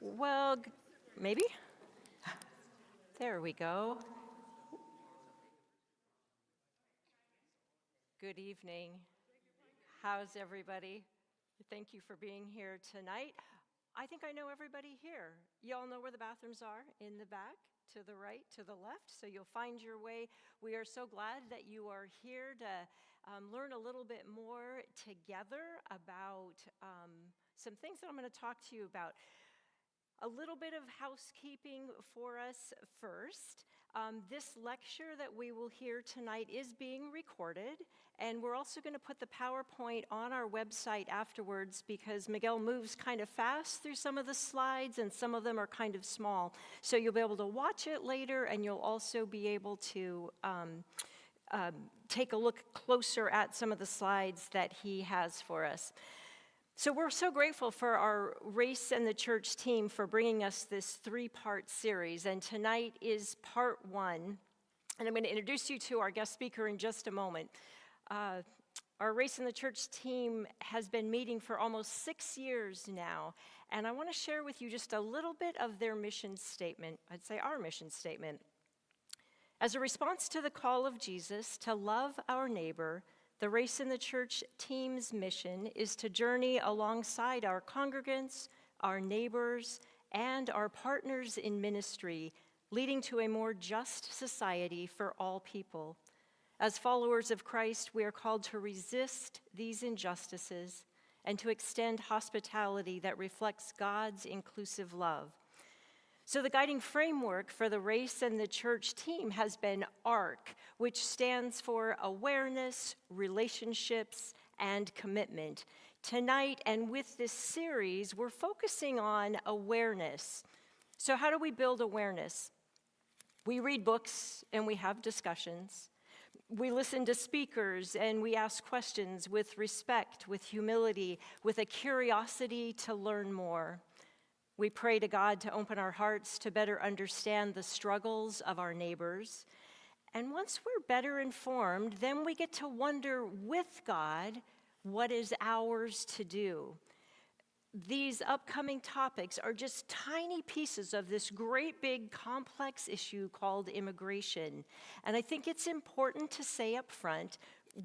Well, maybe? There we go. Good evening. How's everybody? Thank you for being here tonight. I think I know everybody here. You all know where the bathrooms are, in the back, to the right, to the left, so you'll find your way. We are so glad that you are here to learn a little bit more together about some things that I'm going to talk to you about. A little bit of housekeeping for us first. This lecture that we will hear tonight is being recorded, and we're also going to put the PowerPoint on our website afterwards because Miguel moves kind of fast through some of the slides, and some of them are kind of small. So you'll be able to watch it later, and you'll also be able to take a look closer at some of the slides that he has for us. So we're so grateful for our Race and the Church team for bringing us this 3-part series, and tonight is part 1. And I'm going to introduce you to our guest speaker in just a moment. Our Race and the Church team has been meeting for almost 6 years now, and I want to share with you just a little bit of their mission statement. I'd say our mission statement. As a response to the call of Jesus to love our neighbor, the Race in the Church team's mission is to journey alongside our congregants, our neighbors, and our partners in ministry, leading to a more just society for all people. As followers of Christ, we are called to resist these injustices and to extend hospitality that reflects God's inclusive love. So the guiding framework for the Race and the Church team has been ARC, which stands for Awareness, Relationships, and Commitment. Tonight and with this series, we're focusing on awareness. So how do we build awareness? We read books and we have discussions. We listen to speakers and we ask questions with respect, with humility, with a curiosity to learn more. We pray to God to open our hearts to better understand the struggles of our neighbors. And once we're better informed, then we get to wonder with God what is ours to do. These upcoming topics are just tiny pieces of this great big complex issue called immigration. And I think it's important to say up front,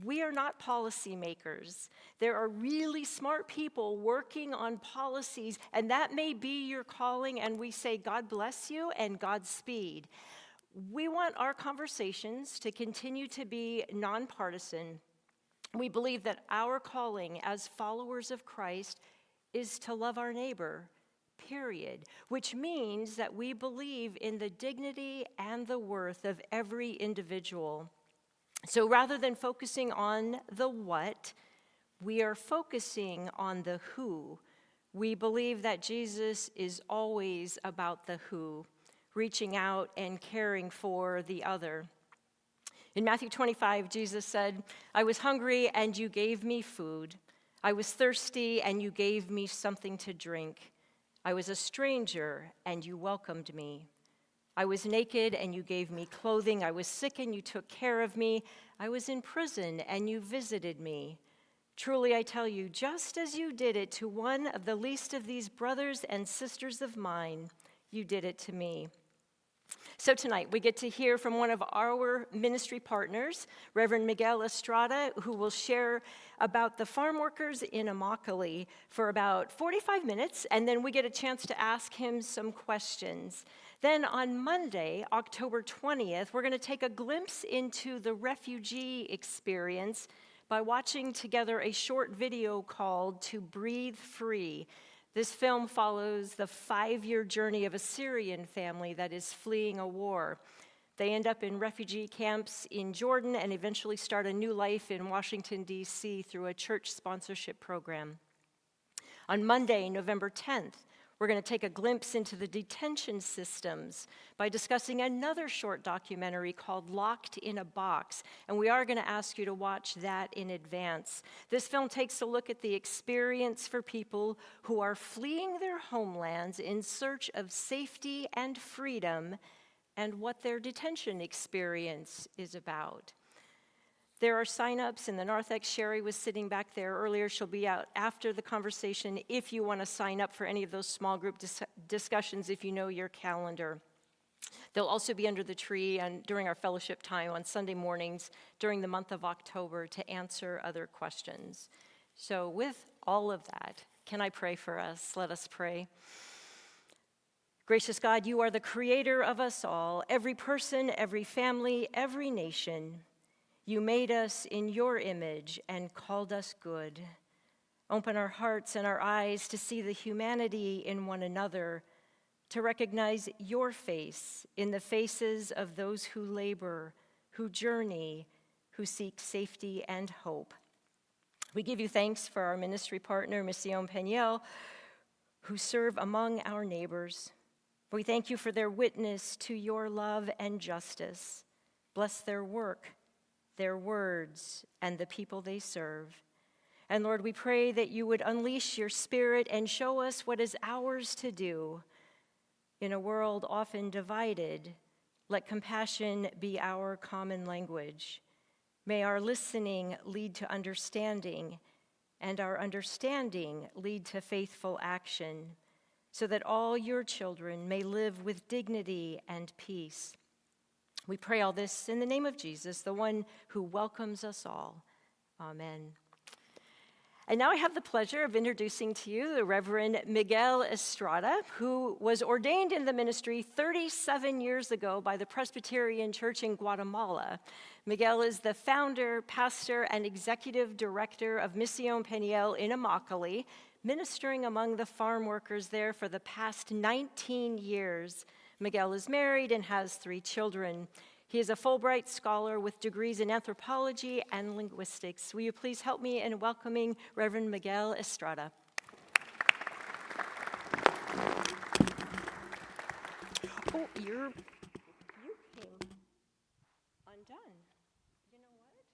we are not policymakers. There are really smart people working on policies, and that may be your calling, and we say God bless you and Godspeed. We want our conversations to continue to be nonpartisan. We believe that our calling as followers of Christ is to love our neighbor, period, which means that we believe in the dignity and the worth of every individual. So rather than focusing on the what, we are focusing on the who. We believe that Jesus is always about the who, reaching out and caring for the other. In Matthew 25, Jesus said, "I was hungry and you gave me food. I was thirsty and you gave me something to drink. I was a stranger and you welcomed me. I was naked and you gave me clothing. I was sick and you took care of me. I was in prison and you visited me. Truly I tell you, just as you did it to one of the least of these brothers and sisters of mine, you did it to me." So tonight we get to hear from one of our ministry partners, Reverend Miguel Estrada, who will share about the farm workers in Immokalee for about 45 minutes, and then we get a chance to ask him some questions. Then on Monday, October 20th, we're going to take a glimpse into the refugee experience by watching together a short video called "To Breathe Free." This film follows the 5-year journey of a Syrian family that is fleeing a war. They end up in refugee camps in Jordan and eventually start a new life in Washington, D.C. through a church sponsorship program. On Monday, November 10th, we're going to take a glimpse into the detention systems by discussing another short documentary called Locked in a Box, and we are going to ask you to watch that in advance. This film takes a look at the experience for people who are fleeing their homelands in search of safety and freedom and what their detention experience is about. There are sign-ups in the narthex. Sherry was sitting back there earlier. She'll be out after the conversation if you want to sign up for any of those small group discussions if you know your calendar. They'll also be under the tree and during our fellowship time on Sunday mornings during the month of October to answer other questions. So with all of that, can I pray for us? Let us pray. Gracious God, you are the creator of us all, every person, every family, every nation. You made us in your image and called us good. Open our hearts and our eyes to see the humanity in one another, to recognize your face in the faces of those who labor, who journey, who seek safety and hope. We give you thanks for our ministry partner, Mision Peniel, who serve among our neighbors. We thank you for their witness to your love and justice. Bless their work, their words, and the people they serve. And Lord, we pray that you would unleash your spirit and show us what is ours to do. In a world often divided, let compassion be our common language. May our listening lead to understanding, and our understanding lead to faithful action, so that all your children may live with dignity and peace. We pray all this in the name of Jesus, the one who welcomes us all. Amen. And now I have the pleasure of introducing to you the Reverend Miguel Estrada, who was ordained in the ministry 37 years ago by the Presbyterian Church in Guatemala. Miguel is the founder, pastor, and executive director of Mision Peniel in Immokalee, ministering among the farm workers there for the past 19 years. Miguel is married and has 3 children. He is a Fulbright scholar with degrees in anthropology and linguistics. Will you please help me in welcoming Reverend Miguel Estrada? Oh, you came undone. You know what?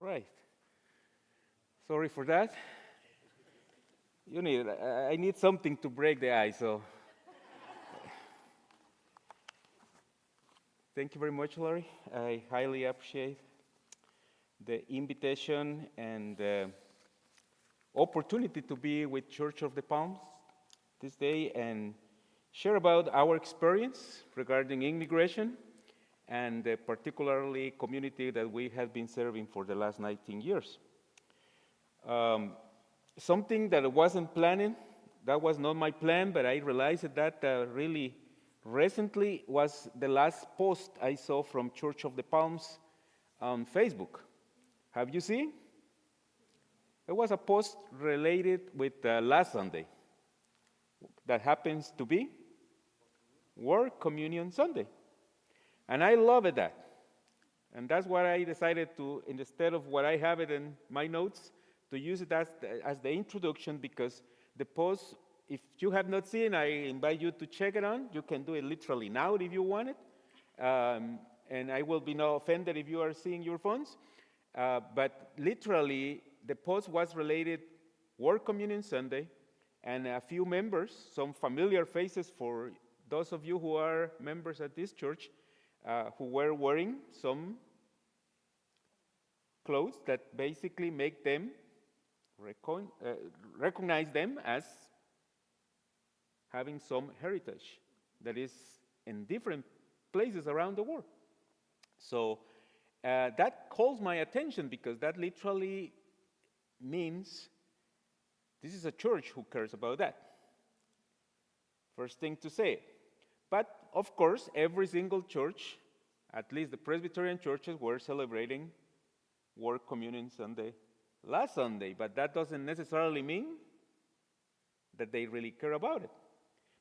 Right. Sorry for that. I need something to break the ice, so. Thank you very much, Larry. I highly appreciate the invitation and the opportunity to be with Church of the Palms this day and share about our experience regarding immigration and particularly community that we have been serving for the last 19 years. Something that I wasn't planning, that was not my plan, but I realized that really recently was the last post I saw from Church of the Palms on Facebook. Have you seen? It was a post related with last Sunday that happens to be World Communion Sunday. And I loved that. And that's why I decided to, instead of what I have it in my notes, to use it as the introduction, because the post, if you have not seen, I invite you to check it on. You can do it literally now if you want it. And I will be no offended if you are seeing your phones. But literally, the post was related World Communion Sunday, and a few members, some familiar faces for those of you who are members at this church, who were wearing some clothes that basically make them recognize them as having some heritage that is in different places around the world. So that calls my attention because that literally means this is a church who cares about that. First thing to say. But of course, every single church, at least the Presbyterian churches, were celebrating work communion Sunday last Sunday, but that doesn't necessarily mean that they really care about it.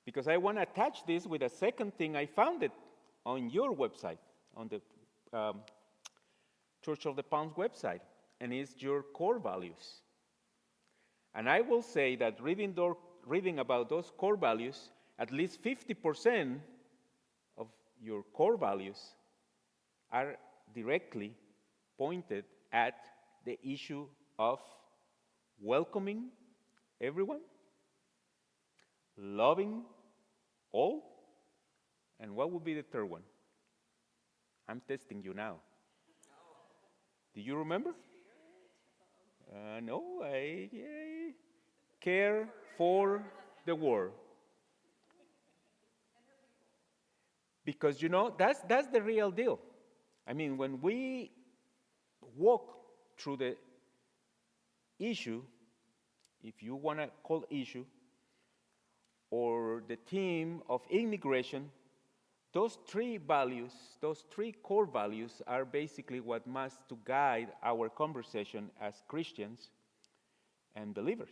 Because I want to attach this with a second thing I found it on your website, on the Church of the Palms website, and it's your core values. And I will say that reading about those core values, at least 50% of your core values are directly pointed at the issue of welcoming everyone, loving all, and what would be the third one? I'm testing you now. Do you remember? No, I care for the world. Because, that's the real deal. I mean, when we walk through the issue, if you want to call issue, or the theme of immigration, those three values, those three core values are basically what must to guide our conversation as Christians and believers.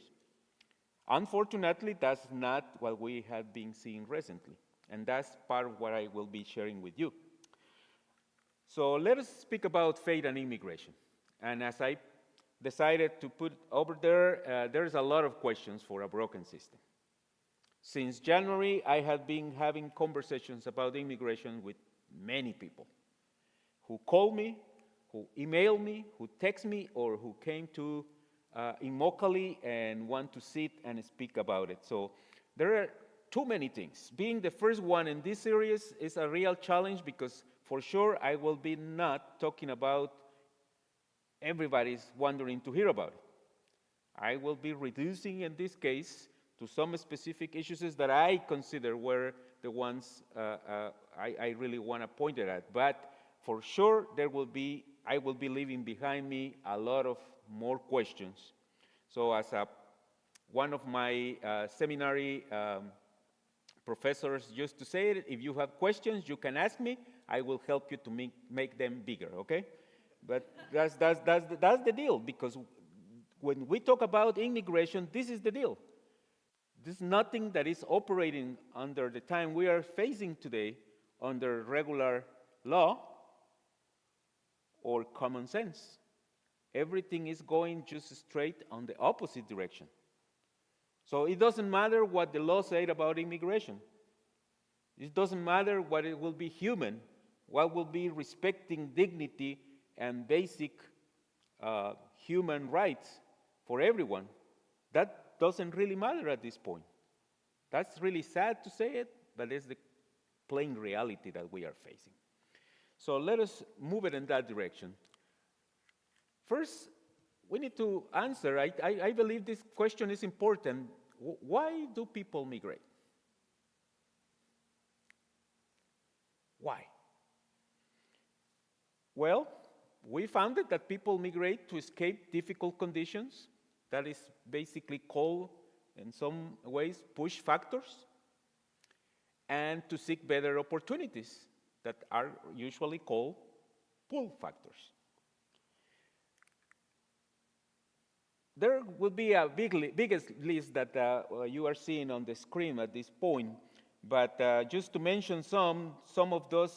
Unfortunately, that's not what we have been seeing recently, and that's part of what I will be sharing with you. So let us speak about faith and immigration. And as I decided to put over there, there's a lot of questions for a broken system. Since January, I have been having conversations about immigration with many people who call me, who email me, who text me, or who came to Immokalee and want to sit and speak about it. So there are too many things. Being the first one in this series is a real challenge because for sure I will be not talking about everybody's wondering to hear about it. I will be reducing in this case to some specific issues that I consider were the ones I really want to point it at. But for sure, I will be leaving behind me a lot of more questions. So as one of my seminary professors used to say it, if you have questions, you can ask me. I will help you to make them bigger, okay? But that's the deal, because when we talk about immigration, this is the deal. There's nothing that is operating under the time we are facing today under regular law or common sense. Everything is going just straight on the opposite direction. So it doesn't matter what the law said about immigration. It doesn't matter what it will be human, what will be respecting dignity and basic human rights for everyone. That doesn't really matter at this point. That's really sad to say it, but it's the plain reality that we are facing. So let us move it in that direction. First, we need to answer, I believe this question is important. Why do people migrate? Why? Well, we found that people migrate to escape difficult conditions. That is basically called, in some ways, push factors, and to seek better opportunities that are usually called pull factors. There will be a biggest list that you are seeing on the screen at this point, but just to mention some of those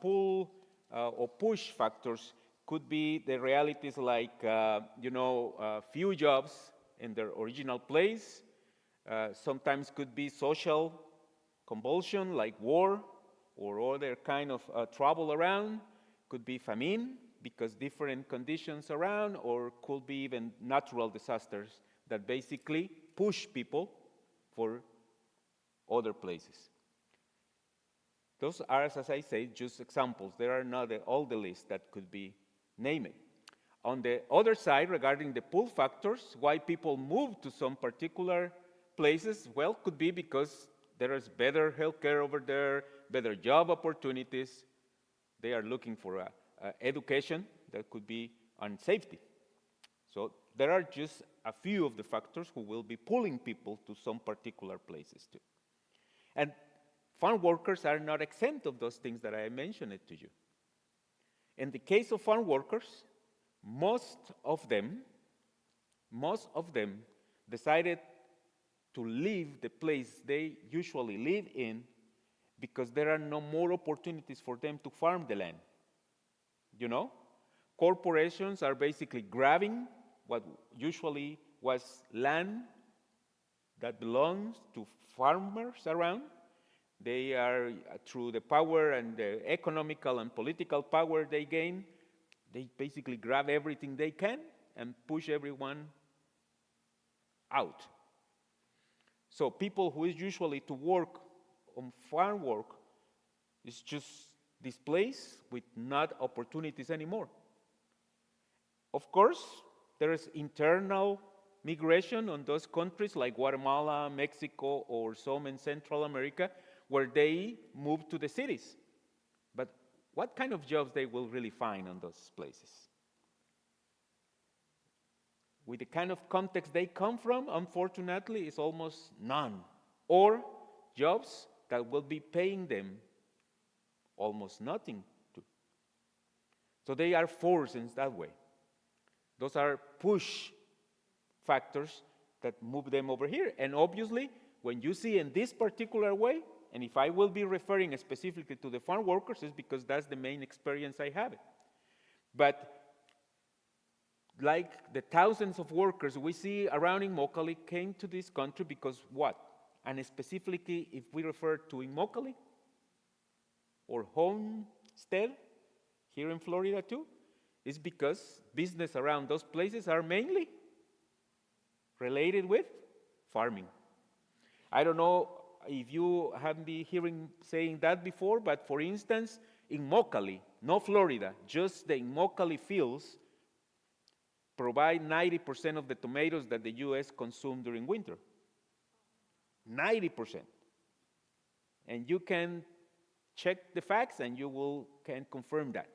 pull or push factors could be the realities like, few jobs in their original place. Sometimes could be social convulsion like war or other kind of trouble around. Could be famine because different conditions around, or could be even natural disasters that basically push people for other places. Those are, as I say, just examples. There are not all the list that could be named. On the other side, regarding the pull factors, why people move to some particular places, well, could be because there is better healthcare over there, better job opportunities. They are looking for education that could be on safety. So there are just a few of the factors who will be pulling people to some particular places too. And farm workers are not exempt of those things that I mentioned to you. In the case of farm workers, most of them decided to leave the place they usually live in because there are no more opportunities for them to farm the land. You know? Corporations are basically grabbing what usually was land that belongs to farmers around. They are, through the power and the economical and political power they gain, they basically grab everything they can and push everyone out. So people who is usually to work on farm work is just displaced with not opportunities anymore. Of course, there is internal migration on those countries like Guatemala, Mexico, or some in Central America, where they move to the cities. But what kind of jobs they will really find on those places? With the kind of context they come from, unfortunately, it's almost none. Or jobs that will be paying them almost nothing to. So they are forced in that way. Those are push factors that move them over here. And obviously, when you see in this particular way, and if I will be referring specifically to the farm workers, it's because that's the main experience I have. But like the thousands of workers we see around Immokalee came to this country because what? And specifically, if we refer to Immokalee or Homestead here in Florida too, is because business around those places are mainly related with farming. I don't know if you have been hearing saying that before, but for instance, in Immokalee, no Florida, just the Immokalee fields provide 90% of the tomatoes that the U.S. consume during winter. 90%. And you can check the facts and you can confirm that,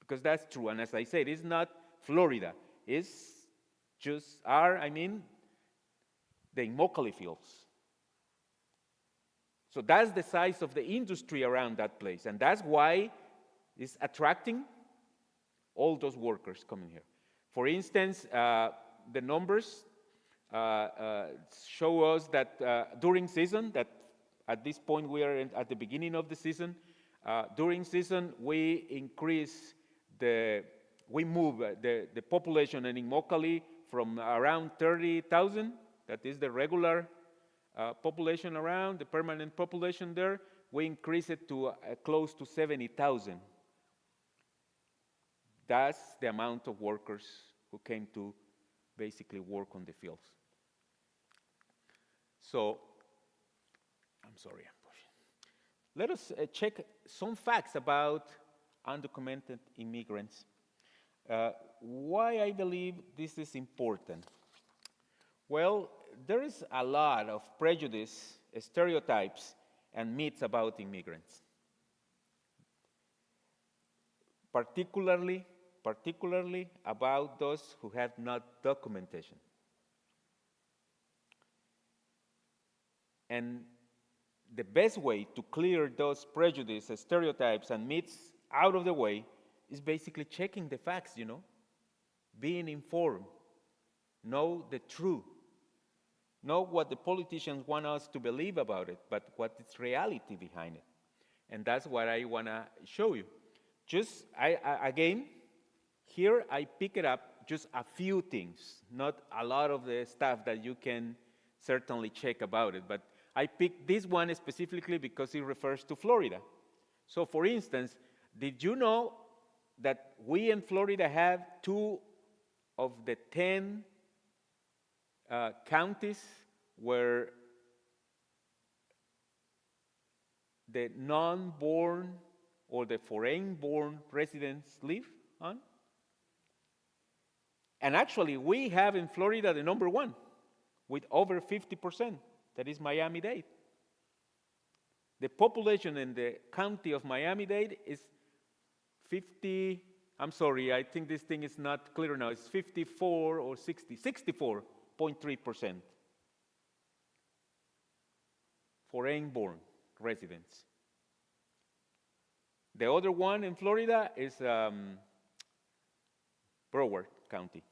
because that's true. And as I said, it's not Florida. It's just the Immokalee fields. So that's the size of the industry around that place. And that's why it's attracting all those workers coming here. For instance, the numbers show us that during season, that at this point we are at the beginning of the season, during season we move the population in Immokalee from around 30,000, that is the regular population around, the permanent population there, we increase it to close to 70,000. That's the amount of workers who came to basically work on the fields. So, I'm sorry, I'm pushing. Let us check some facts about undocumented immigrants. Why I believe this is important? Well, there is a lot of prejudice, stereotypes, and myths about immigrants. Particularly about those who have not documentation. And the best way to clear those prejudices, stereotypes, and myths out of the way is basically checking the facts, being informed, know the truth, know what the politicians want us to believe about it, but what is reality behind it. And that's what I want to show you. Again, here I pick it up just a few things, not a lot of the stuff that you can certainly check about it, but I picked this one specifically because it refers to Florida. So for instance, did you know that we in Florida have 2 of the 10 counties where the non-born or the foreign-born residents live on? And actually, we have in Florida the number 1 with over 50%. That is Miami-Dade. The population in the county of Miami-Dade is I think this thing is not clear now. It's 54 or 64.3% foreign-born residents. The other one in Florida is Broward. County.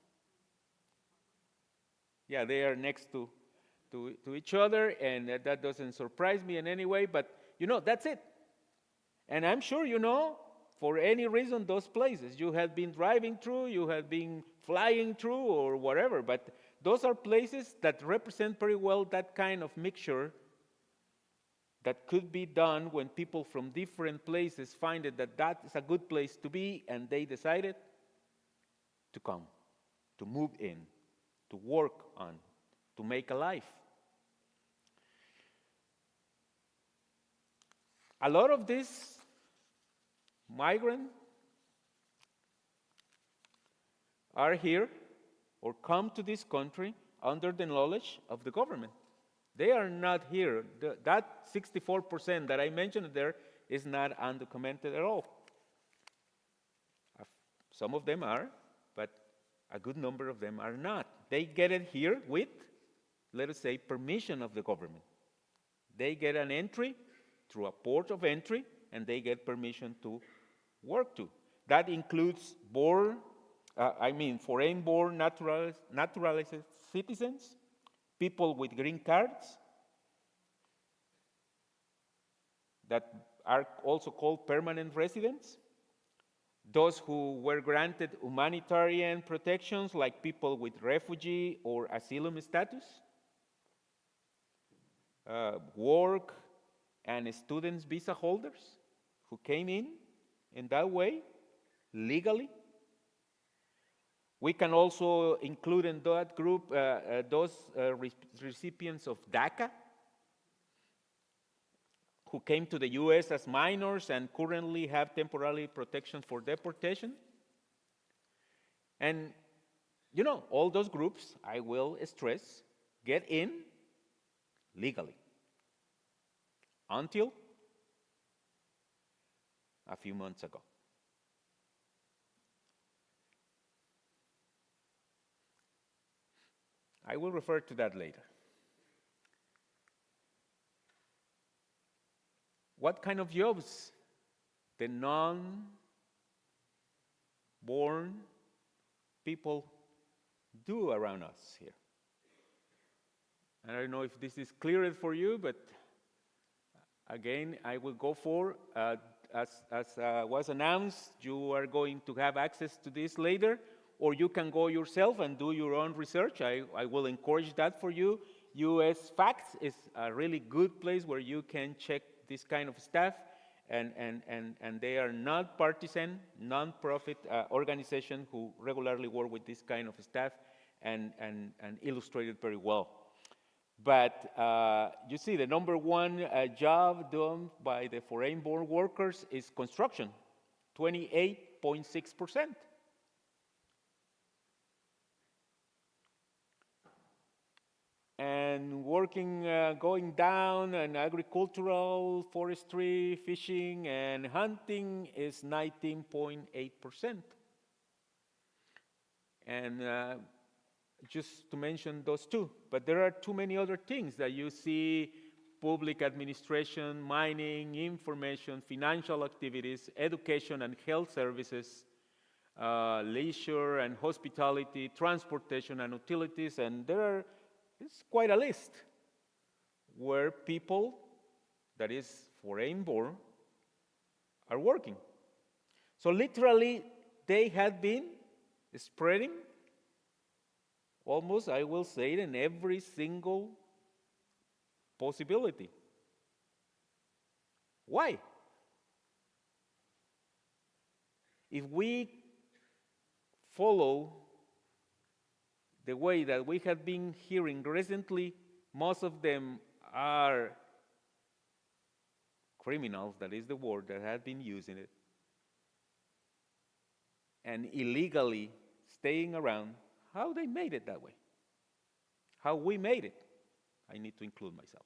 Yeah, they are next to each other, and that doesn't surprise me in any way, but that's it. And I'm sure for any reason, those places. You have been driving through, you have been flying through, or whatever, but those are places that represent very well that kind of mixture that could be done when people from different places find it that is a good place to be, and they decided to come, to move in, to work on, to make a life. A lot of these migrants are here or come to this country under the knowledge of the government. They are not here. That 64% that I mentioned there is not undocumented at all. Some of them are, but a good number of them are not. They get it here with, let us say, permission of the government. They get an entry through a port of entry, and they get permission to work to. That includes foreign-born naturalized citizens, people with green cards that are also called permanent residents, those who were granted humanitarian protections like people with refugee or asylum status, work and students visa holders who came in that way, legally. We can also include in that group those recipients of DACA who came to the U.S. as minors and currently have temporary protection for deportation. And, all those groups, I will stress, get in legally until a few months ago. I will refer to that later. What kind of jobs the non-born people do around us here? I don't know if this is clear for you, but again, I will go for, as was announced, you are going to have access to this later, or you can go yourself and do your own research. I will encourage that for you. US Facts is a really good place where you can check this kind of stuff, and they are not partisan, non-profit organization who regularly work with this kind of stuff and illustrate it very well. But you see, the number one job done by the foreign-born workers is construction, 28.6%. And working, going down, and agricultural, forestry, fishing, and hunting is 19.8%. And just to mention those two, but there are too many other things that you see: public administration, mining, information, financial activities, education and health services, leisure and hospitality, transportation and utilities, and it's quite a list where people, that is foreign-born, are working. So literally, they had been spreading almost, I will say it, in every single possibility. Why? If we follow the way that we have been hearing recently, most of them are criminals, that is the word that has been using it, and illegally staying around. How they made it that way? How we made it? I need to include myself.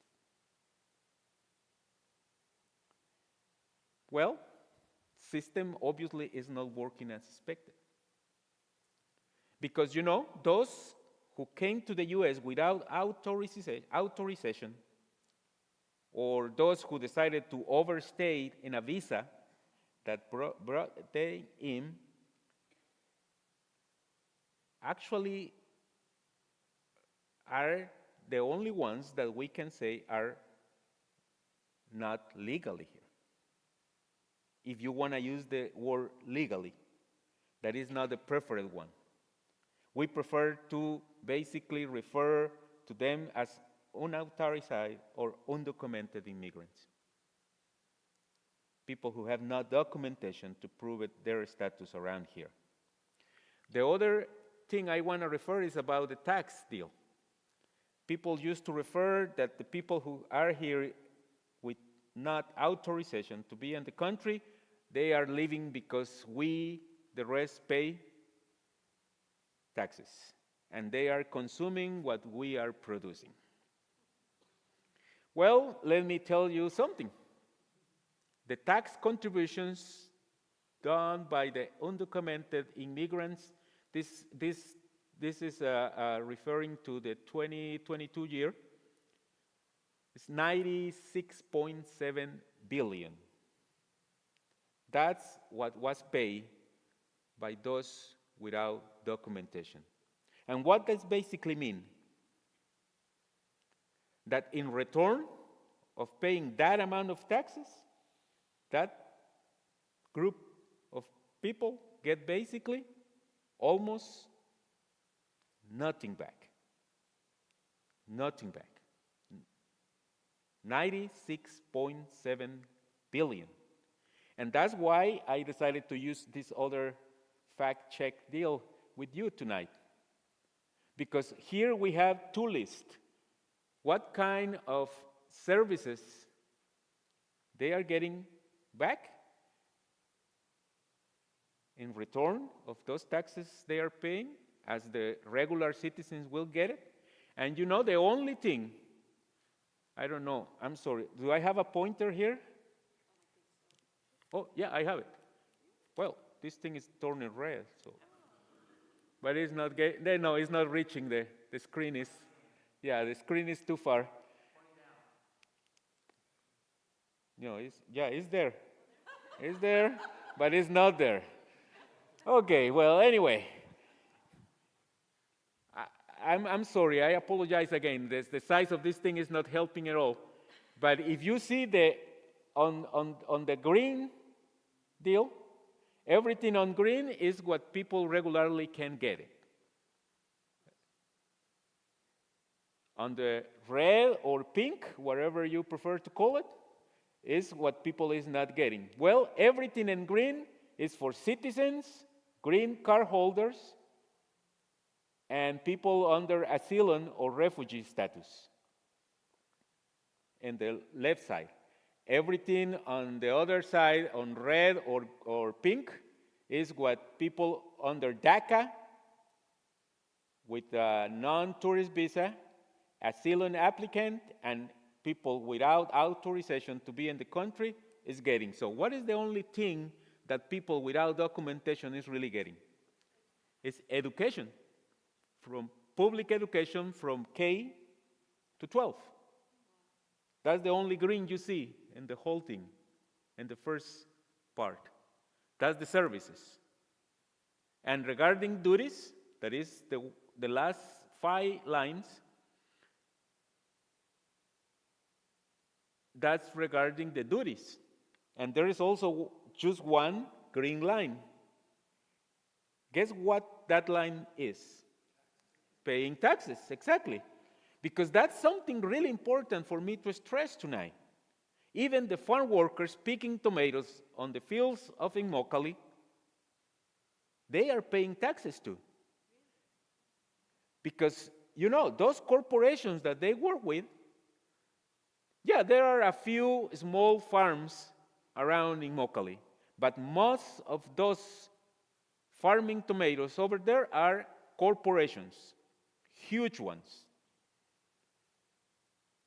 Well, system obviously is not working as expected. Because, those who came to the U.S. without authorization, or those who decided to overstay in a visa that brought them in, actually are the only ones that we can say are not legally here. If you want to use the word legally, that is not the preferred one. We prefer to basically refer to them as unauthorized or undocumented immigrants. People who have no documentation to prove their status around here. The other thing I want to refer is about the tax deal. People used to refer that the people who are here with not authorization to be in the country, they are leaving because we, the rest, pay taxes. And they are consuming what we are producing. Well, let me tell you something. The tax contributions done by the undocumented immigrants, this is referring to the 2022 year, it's $96.7 billion. That's what was paid by those without documentation. And what does basically mean? That in return of paying that amount of taxes, that group of people get basically almost nothing back. Nothing back. 96.7 billion. And that's why I decided to use this other fact check deal with you tonight. Because here we have two lists. What kind of services they are getting back in return of those taxes they are paying, as the regular citizens will get it. And you know, the only thing, I don't know, I'm sorry, do I have a pointer here? Oh, yeah, I have it. Well, this thing is turning red, so. But it's not getting, no, it's not reaching the screen is, yeah, the screen is too far. No, it's there. It's there, but it's not there. Okay, well, anyway. I'm sorry, I apologize again. The size of this thing is not helping at all. But if you see on the green deal, everything on green is what people regularly can get it. On the red or pink, whatever you prefer to call it, is what people is not getting. Well, everything in green is for citizens, green card holders, and people under asylum or refugee status. In the left side. Everything on the other side, on red or pink, is what people under DACA, with a non-tourist visa, asylum applicant, and people without authorization to be in the country is getting. So what is the only thing that people without documentation is really getting? It's education, from public education from K to 12. That's the only green you see in the whole thing, in the first part. That's the services. And regarding duties, that is the last 5 lines, that's regarding the duties. And there is also just one green line. Guess what that line is? Paying taxes, exactly. Because that's something really important for me to stress tonight. Even the farm workers picking tomatoes on the fields of Immokalee, they are paying taxes too. Because, you know, those corporations that they work with, yeah, there are a few small farms around Immokalee, but most of those farming tomatoes over there are corporations, huge ones.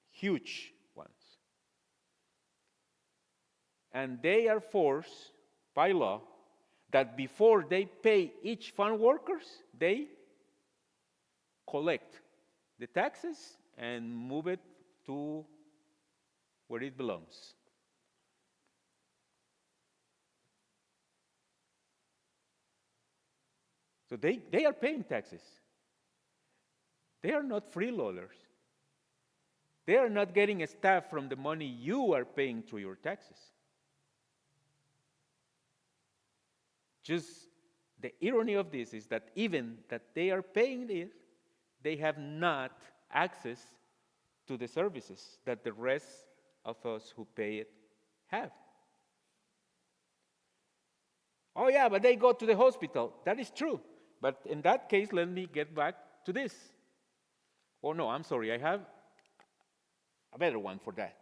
Huge ones. And they are forced by law that before they pay each farm workers, they collect the taxes and move it to where it belongs. So they are paying taxes. They are not freeloaders. They are not getting a staff from the money you are paying through your taxes. Just the irony of this is that even that they are paying this, they have not access to the services that the rest of us who pay it have. Oh yeah, but they go to the hospital. That is true. But in that case, let me get back to this. Oh no, I'm sorry, I have a better one for that.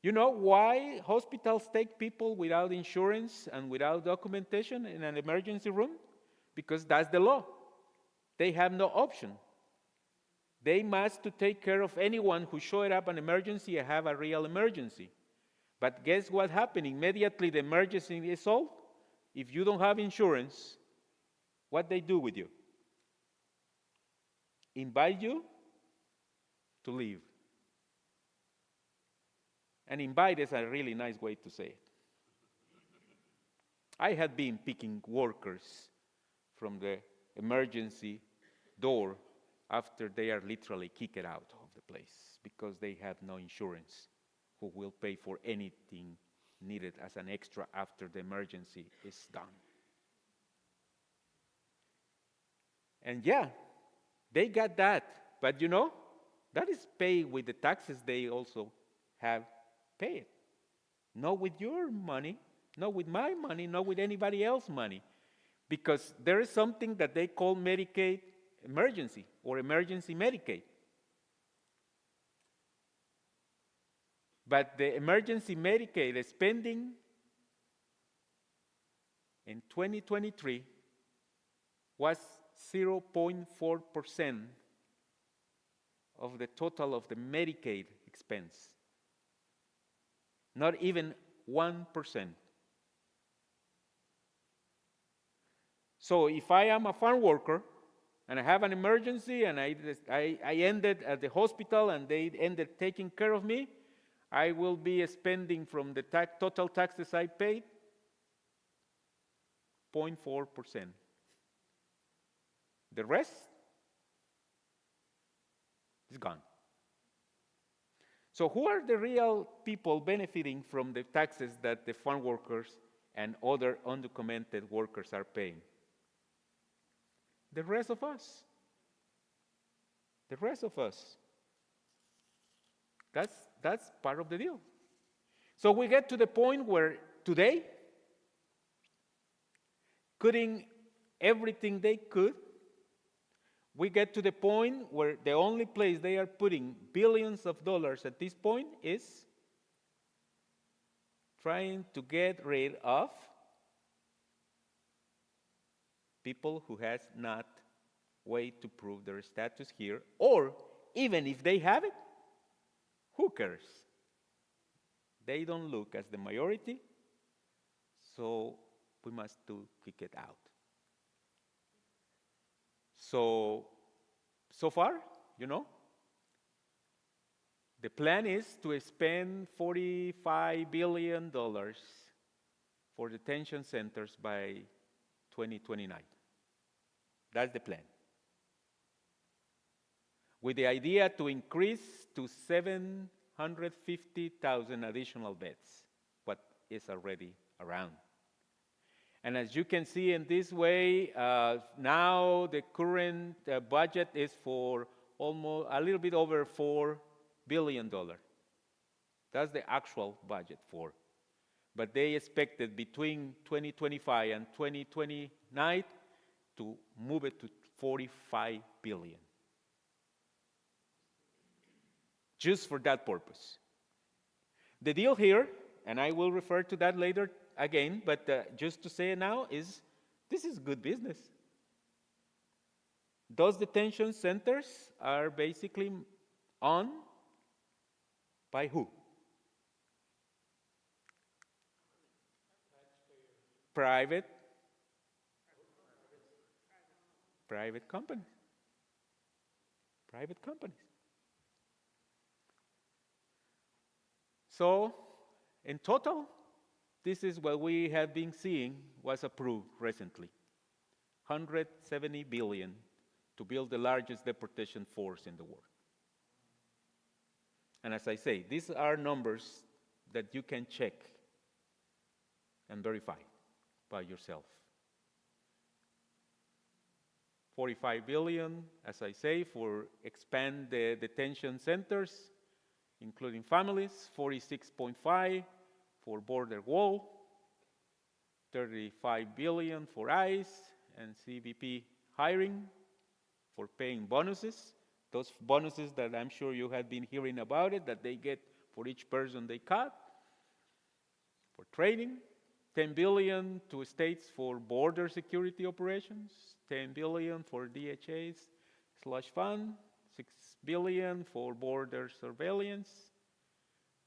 You know why hospitals take people without insurance and without documentation in an emergency room? Because that's the law. They have no option. They must to take care of anyone who showed up an emergency and have a real emergency. But guess what happened? Immediately the emergency is solved. If you don't have insurance, what they do with you? Invite you to leave. And invite is a really nice way to say it. I had been picking workers from the emergency door after they are literally kicked out of the place because they have no insurance, who will pay for anything needed as an extra after the emergency is done. And yeah, they got that. But you know, that is paid with the taxes they also have paid. Not with your money, not with my money, not with anybody else's money. Because there is something that they call Medicaid emergency or emergency Medicaid. But the emergency Medicaid spending in 2023 was 0.4% of the total of the Medicaid expense. Not even 1%. So if I am a farm worker and I have an emergency and I ended at the hospital and they ended taking care of me, I will be spending from the total taxes I paid 0.4%. The rest is gone. So who are the real people benefiting from the taxes that the farm workers and other undocumented workers are paying? The rest of us. The rest of us. That's part of the deal. So we get to the point where today, cutting everything they could, we get to the point where the only place they are putting billions of dollars at this point is trying to get rid of people who has not way to prove their status here, or even if they have it, who cares? They don't look as the majority, so we must kick it out. So far, you know, the plan is to spend $45 billion for detention centers by 2029. That's the plan. With the idea to increase to 750,000 additional beds, what is already around. And as you can see in this way, now the current budget is for almost a little bit over $4 billion. That's the actual budget for. But they expected between 2025 and 2029 to move it to $45 billion. Just for that purpose. The deal here, and I will refer to that later again, but just to say it now, is this is good business. Those detention centers are basically owned by who? Private companies. Private companies. So, in total, this is what we have been seeing was approved recently. 170 billion to build the largest deportation force in the world. And as I say, these are numbers that you can check and verify by yourself. 45 billion, as I say, for expand the detention centers, including families, 46.5 for border wall, 35 billion for ICE and CBP hiring, for paying bonuses, those bonuses that I'm sure you have been hearing about it, that they get for each person they cut, for training, 10 billion to states for border security operations, 10 billion for DHA's slush fund, 6 billion for border surveillance,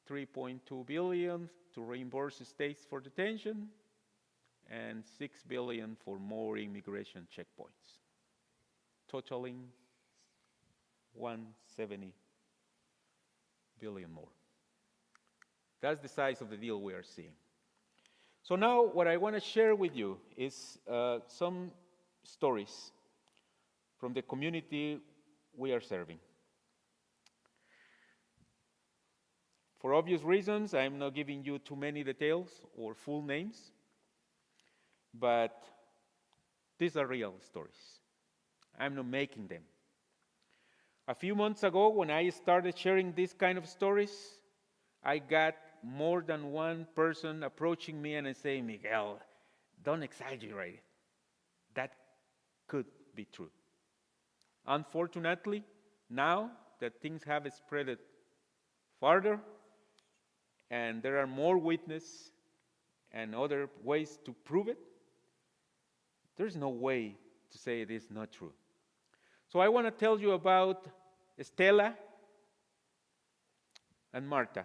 3.2 billion to reimburse states for detention, and 6 billion for more immigration checkpoints, totaling 170 billion more. That's the size of the deal we are seeing. So now what I want to share with you is some stories from the community we are serving. For obvious reasons, I'm not giving you too many details or full names, but these are real stories. I'm not making them. A few months ago, when I started sharing these kind of stories, I got more than one person approaching me and saying, Miguel, don't exaggerate it. That could be true. Unfortunately, now that things have spread farther and there are more witnesses and other ways to prove it, there's no way to say it is not true. So I want to tell you about Estela and Marta.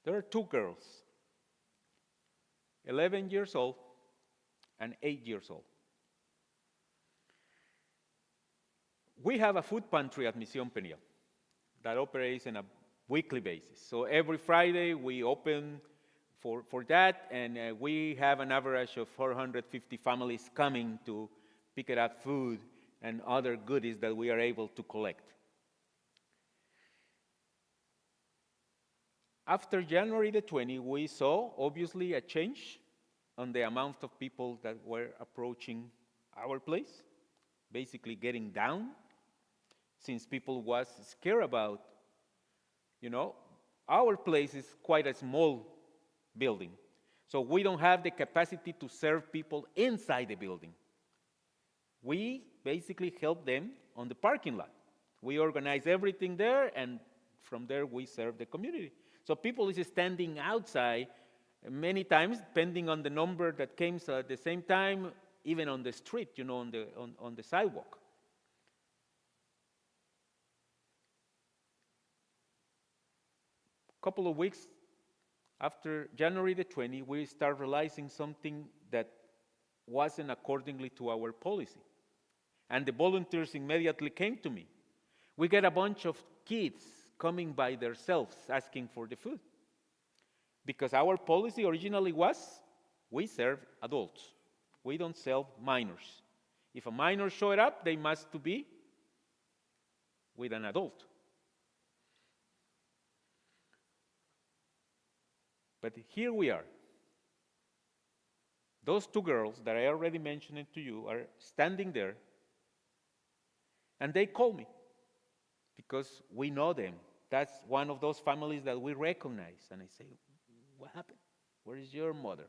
There are two girls, 11 years old and 8 years old. We have a food pantry at Mision Peniel that operates on a weekly basis. So every Friday we open for that, and we have an average of 450 families coming to pick up food and other goodies that we are able to collect. After January the 20th, we saw, obviously, a change on the amount of people that were approaching our place, basically getting down, since people was scared about, our place is quite a small building. So we don't have the capacity to serve people inside the building. We basically help them on the parking lot. We organize everything there, and from there we serve the community. So people is standing outside many times, depending on the number that came at the same time, even on the street, on the sidewalk. A couple of weeks after January the 20th, we start realizing something that wasn't accordingly to our policy. And the volunteers immediately came to me. We get a bunch of kids coming by themselves asking for the food. Because our policy originally was, we serve adults. We don't sell minors. If a minor showed up, they must be with an adult. But here we are. Those two girls that I already mentioned to you are standing there, and they call me because we know them. That's one of those families that we recognize. And I say, what happened? Where is your mother?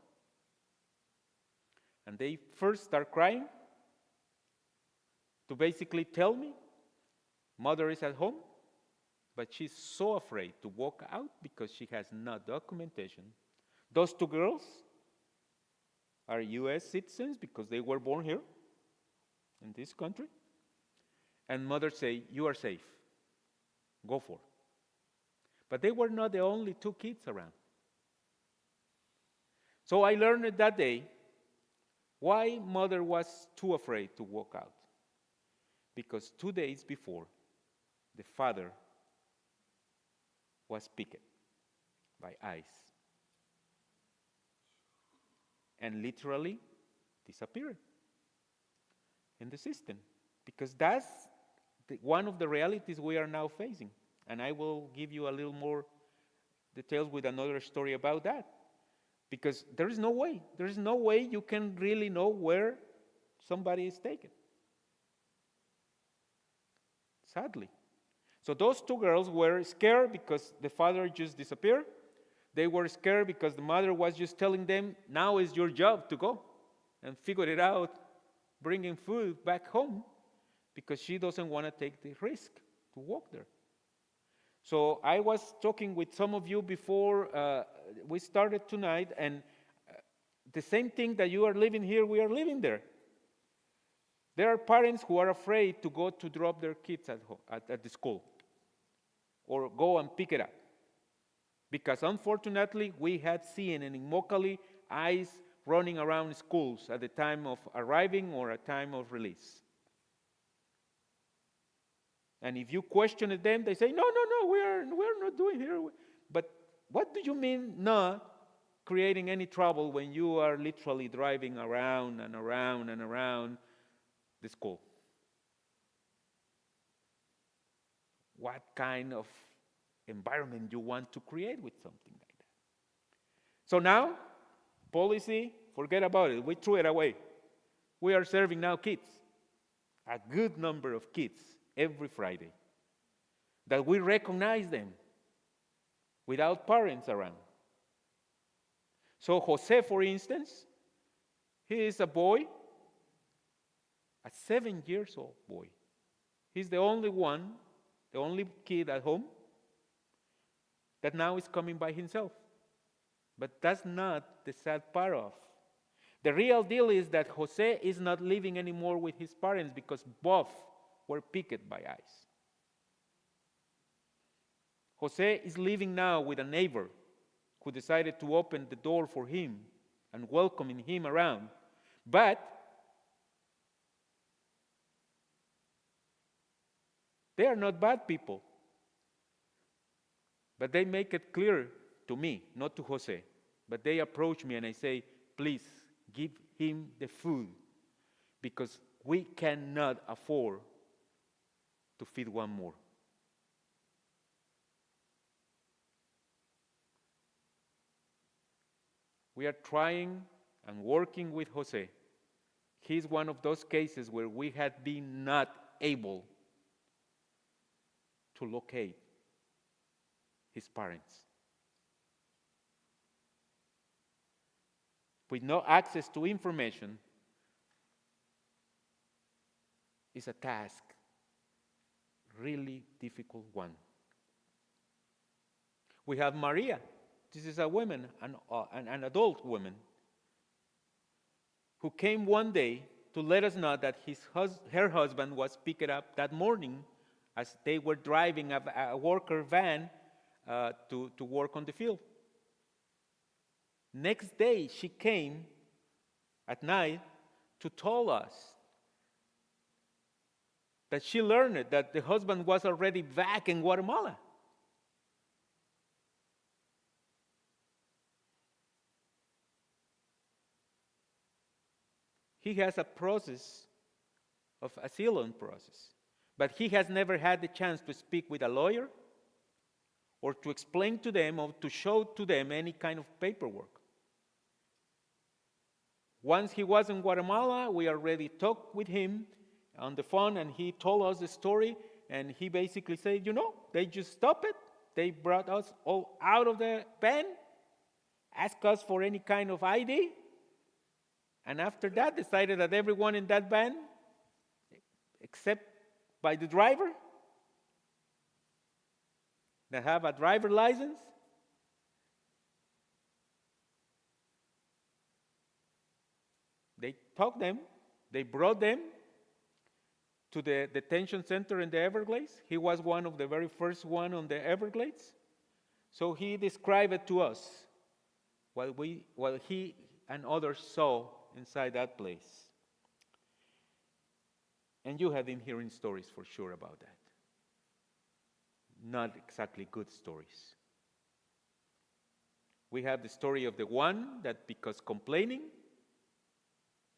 And they first start crying to basically tell me, mother is at home, but she's so afraid to walk out because she has no documentation. Those two girls are U.S. citizens because they were born here in this country. And mother say, you are safe. Go for it. But they were not the only two kids around. So I learned that day why mother was too afraid to walk out. Because 2 days before, the father was picked by ICE and literally disappeared. in the system, because that's one of the realities we are now facing. And I will give you a little more details with another story about that. Because there is no way you can really know where somebody is taken. Sadly. So those two girls were scared because the father just disappeared. They were scared because the mother was just telling them, now is your job to go and figure it out, bringing food back home, because she doesn't want to take the risk to walk there. So I was talking with some of you before we started tonight, and the same thing that you are living here, we are living there. There are parents who are afraid to go to drop their kids at the school or go and pick it up. Because unfortunately, we had seen in Immokalee eyes running around schools at the time of arriving or at time of release. And if you question them, they say, no, we're not doing here. But what do you mean not creating any trouble when you are literally driving around and around and around the school? What kind of environment you want to create with something like that? So now, policy, forget about it. We threw it away. We are serving now kids, a good number of kids every Friday, that we recognize them without parents around. So Jose, for instance, he is a boy, a 7 years old boy. He's the only kid at home that now is coming by himself. But that's not the sad part of. The real deal is that Jose is not living anymore with his parents because both were picked by ICE. Jose is living now with a neighbor who decided to open the door for him and welcoming him around. But they are not bad people. But they make it clear to me, not to Jose, but they approach me and I say, please give him the food because we cannot afford to feed one more. We are trying and working with Jose. He's one of those cases where we had been not able to locate his parents. With no access to information, is a task, really difficult one. We have Maria. This is a woman, an adult woman, who came one day to let us know that her husband was picked up that morning as they were driving a worker van to work on the field. Next day, she came at night to tell us that she learned that the husband was already back in Guatemala. He has a process of asylum process, but he has never had the chance to speak with a lawyer or to explain to them or to show to them any kind of paperwork. Once he was in Guatemala, we already talked with him on the phone, and he told us the story, and he basically said, they just stopped it. They brought us all out of the van, asked us for any kind of ID, and after that decided that everyone in that van, except by the driver, that have a driver license, they took them, they brought them to the detention center in the Everglades. He was one of the very first one on the Everglades. So he described it to us, what he and others saw inside that place. And you have been hearing stories for sure about that. Not exactly good stories. We have the story of the one that because complaining,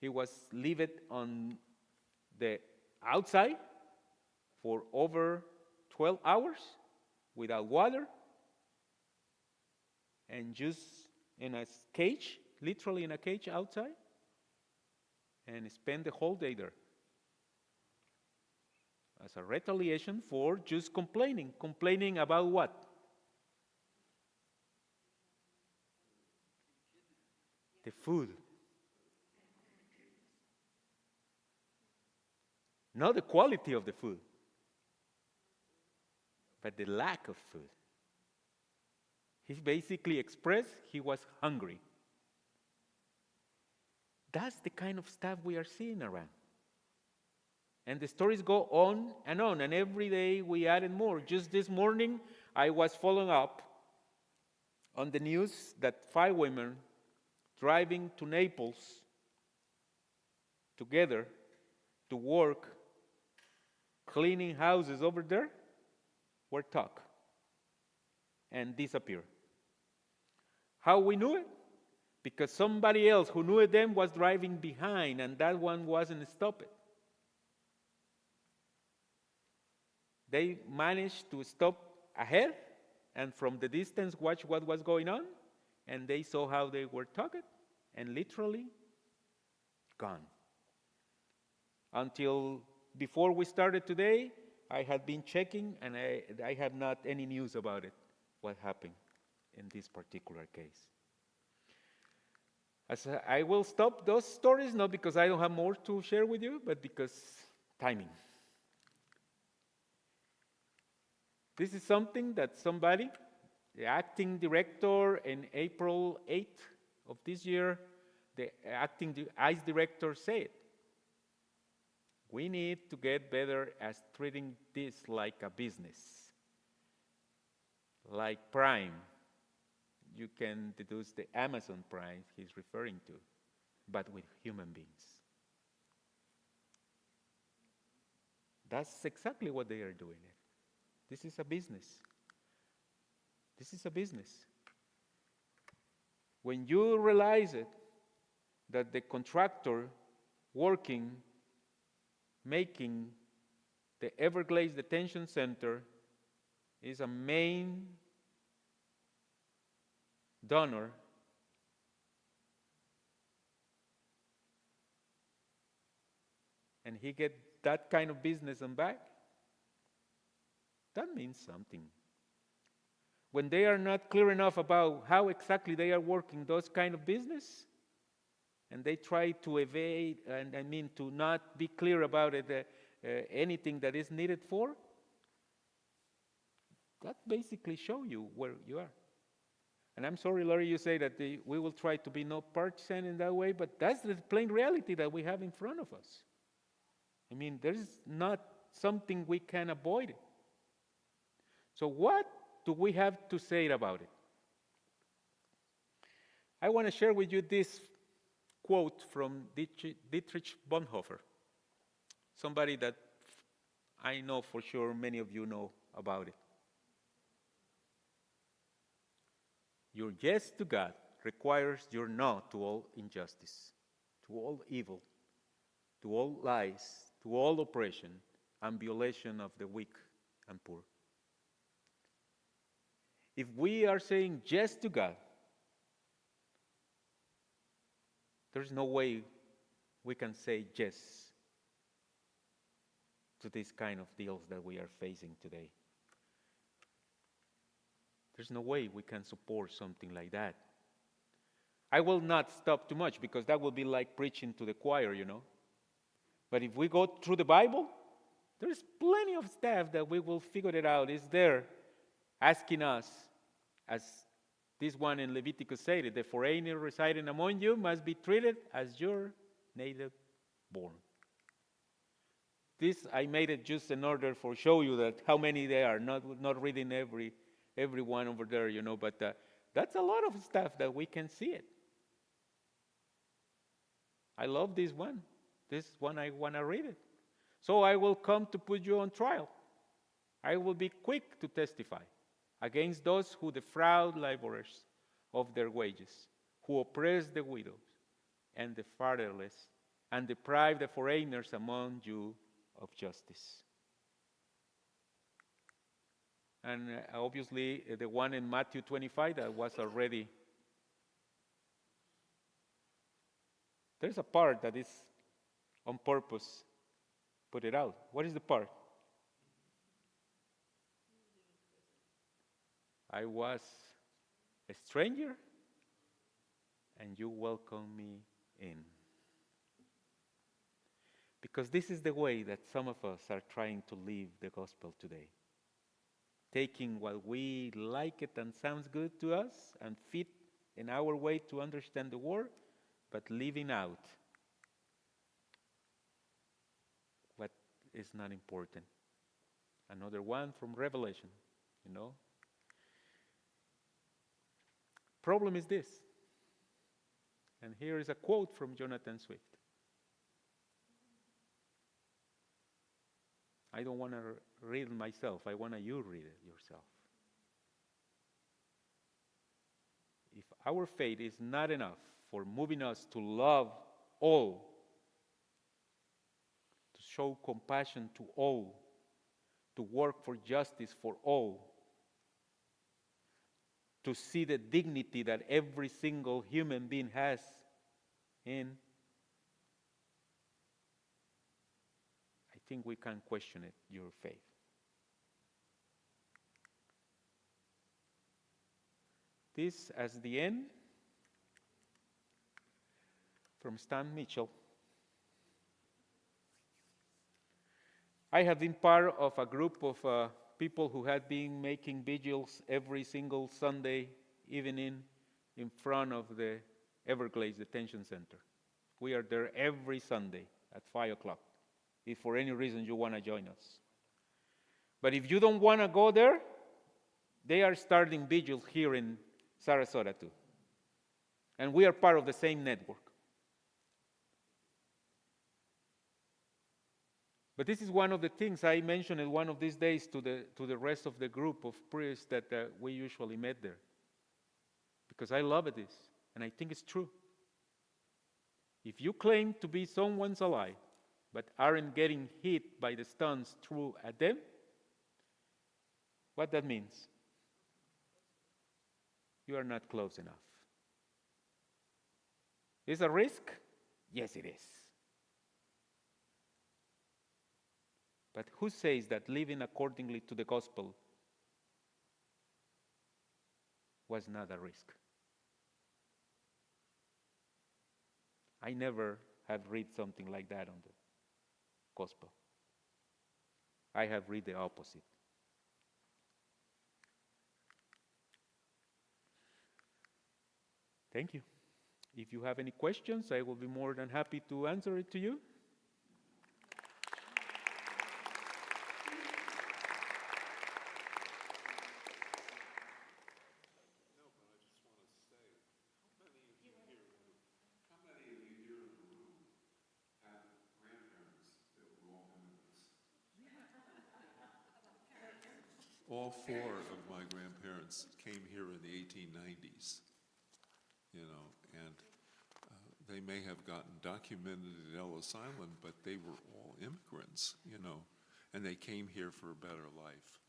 he was left on the outside for over 12 hours without water and just in a cage, literally in a cage outside, and spend the whole day there as a retaliation for just complaining. Complaining about what? The food. Not the quality of the food, but the lack of food. He basically expressed he was hungry. That's the kind of stuff we are seeing around. And the stories go on, and every day we added more. Just this morning, I was following up on the news that 5 women driving to Naples together to work cleaning houses over there were stuck and disappeared. How we knew it? Because somebody else who knew them was driving behind, and that one wasn't stopped. They managed to stop ahead and from the distance watch what was going on, and they saw how they were tugged and literally gone. Until before we started today, I had been checking, and I have not any news about it, what happened in this particular case. As I will stop those stories, not because I don't have more to share with you, but because timing. This is something that somebody, the acting director in April 8th of this year, the acting ICE director said, we need to get better at treating this like a business, like Prime. You can deduce the Amazon Prime he's referring to, but with human beings. That's exactly what they are doing. This is a business. This is a business. When you realize it, that the contractor working, making the Everglades Detention Center is a main donor, and he get that kind of business on back, that means something. When they are not clear enough about how exactly they are working those kind of business, and they try to evade, and to not be clear about it, anything that is needed for, that basically show you where you are. And I'm sorry, Larry, you say that we will try to be no partisan in that way, but that's the plain reality that we have in front of us. There's not something we can avoid it. So what do we have to say about it? I want to share with you this quote from Dietrich Bonhoeffer, somebody that I know for sure many of you know about it. Your yes to God requires your no to all injustice, to all evil, to all lies, to all oppression and violation of the weak and poor. If we are saying yes to God, there's no way we can say yes to these kind of deals that we are facing today. There's no way we can support something like that. I will not stop too much because that will be like preaching to the choir, But if we go through the Bible, there's plenty of stuff that we will figure it out. It's there asking us, as this one in Leviticus said, the foreigner residing among you must be treated as your native born. This I made it just in order for show you that how many they are, not reading every one over there, but that's a lot of stuff that we can see it. I love this one. This one I want to read it. So I will come to put you on trial. I will be quick to testify against those who defraud laborers of their wages, who oppress the widows and the fatherless, and deprive the foreigners among you of justice. And obviously, the one in Matthew 25 that was already. There's a part that is on purpose put it out. What is the part? I was a stranger, and you welcomed me in. Because this is the way that some of us are trying to live the gospel today. Taking what we like it and sounds good to us and fit in our way to understand the word, but leaving out what is not important. Another one from Revelation, Problem is this, and here is a quote from Jonathan Swift. I don't want to read it myself. I want you to read it yourself. If our faith is not enough for moving us to love all, to show compassion to all, to work for justice for all, to see the dignity that every single human being has in, I think we can question it, your faith. This as the end from Stan Mitchell. I have been part of a group of people who had been making vigils every single Sunday evening in front of the Everglades Detention Center. We are there every Sunday at 5 o'clock, if for any reason you want to join us. But if you don't want to go there, they are starting vigils here in Sarasota too. And we are part of the same network. But this is one of the things I mentioned in one of these days to the rest of the group of priests that we usually met there. Because I love this, and I think it's true. If you claim to be someone's ally, but aren't getting hit by the stones through at them, what that means? You are not close enough. Is a risk? Yes, it is. But who says that living accordingly to the gospel was not a risk? I never have read something like that on the gospel. I have read the opposite. Thank you. If you have any questions, I will be more than happy to answer it to you. All four of my grandparents came here in the 1890s, and they may have gotten documented at Ellis Island, but they were all immigrants, and they came here for a better life.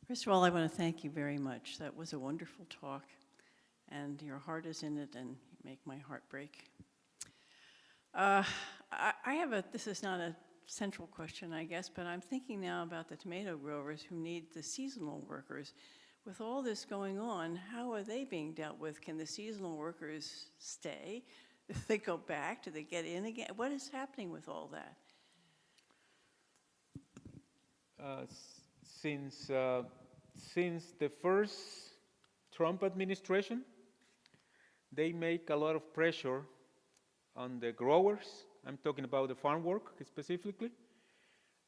First of all, I want to thank you very much. That was a wonderful talk, and your heart is in it, and you make my heart break. This is not a central question, I guess, but I'm thinking now about the tomato growers who need the seasonal workers. With all this going on, how are they being dealt with? Can the seasonal workers stay? Do they go back? Do they get in again? What is happening with all that? Since the first Trump administration, they make a lot of pressure on the growers, I'm talking about the farm work specifically,